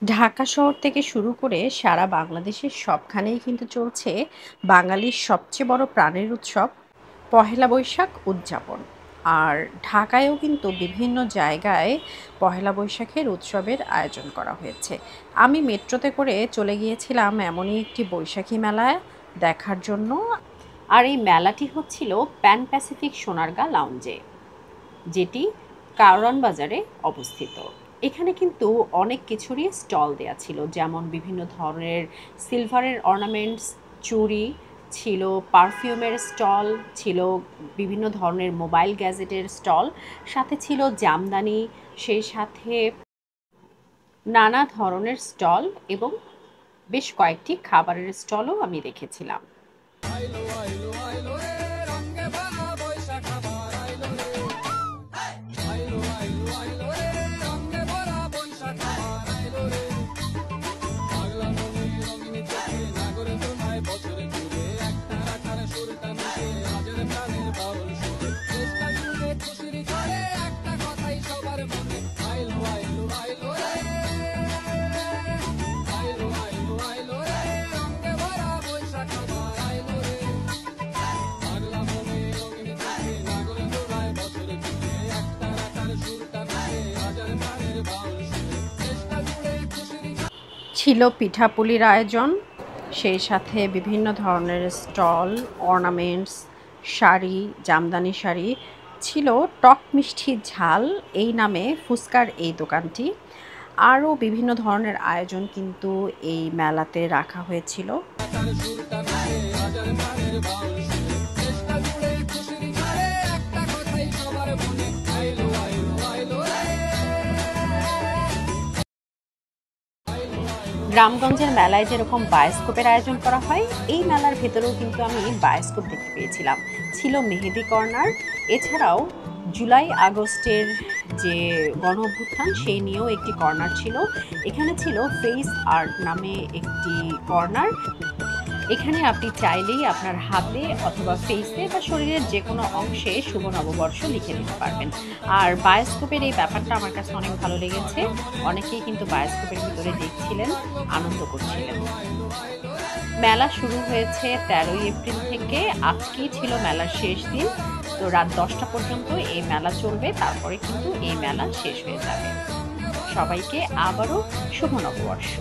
ঢাকা শহর থেকে শুরু করে সারা বাংলাদেশের সবখানেই কিন্তু চলছে বাঙালির সবচেয়ে বড় প্রাণের উৎসব পহেলা বৈশাখ উদযাপন। আর ঢাকায়ও কিন্তু বিভিন্ন জায়গায় পহেলা বৈশাখের উৎসবের আয়োজন করা হয়েছে। আমি মেট্রোতে করে চলে গিয়েছিলাম এমনই একটি বৈশাখী মেলায় দেখার জন্য। আর এই মেলাটি হচ্ছিল প্যান প্যাসিফিক সোনারগাঁ লাউঞ্জে, যেটি কারওয়ান বাজারে অবস্থিত। এখানে কিন্তু অনেক কিছুরই স্টল দেয়া ছিল, যেমন বিভিন্ন ধরনের সিলভারের অর্নামেন্টস, চুড়ি ছিল, পারফিউমের স্টল ছিল, বিভিন্ন ধরনের মোবাইল গ্যাজেটের স্টল, সাথে ছিল জামদানি, সেই সাথে নানা ধরনের স্টল এবং বেশ কয়েকটি খাবারের স্টলও আমি দেখেছিলাম। ছিল পিঠাপুলির আয়োজন, সেই সাথে বিভিন্ন ধরনের স্টল, অর্নামেন্টস, শাড়ি, জামদানি শাড়ি ছিল। টক মিষ্টি ঝাল এই নামে ফুচকার এই দোকানটি। আরও বিভিন্ন ধরনের আয়োজন কিন্তু এই মেলাতে রাখা হয়েছিল। গ্রামগঞ্জের মেলায় যেরকম বায়োস্কোপের আয়োজন করা হয়, এই মেলার ভেতরেও কিন্তু আমি বায়োস্কোপ দেখতে পেয়েছিলাম। ছিল মেহেদি কর্নার, এছাড়াও জুলাই আগস্টের যে গণ অভ্যুত্থান সেই নিয়েও একটি কর্নার ছিল। এখানে ছিল ফেস আর্ট নামে একটি কর্নার। এখানে আপনি চাইলেই আপনার হাতে অথবা ফেসে বা শরীরের যে কোনো অংশে শুভ নববর্ষ লিখে দিতে পারবেন। আর বায়োস্কোপের এই ব্যাপারটা আমার কাছে অনেক ভালো লেগেছে। অনেকেই কিন্তু বায়োস্কোপের ভিতরে দেখছিলেন, আনন্দ করছিলেন। মেলা শুরু হয়েছে 13ই এপ্রিল থেকে, আজকেই ছিল মেলার শেষ দিন। তো রাত 10টা পর্যন্ত এই মেলা চলবে, তারপরে কিন্তু এই মেলা শেষ হয়ে যাবে। সবাইকে আবারও শুভ নববর্ষ।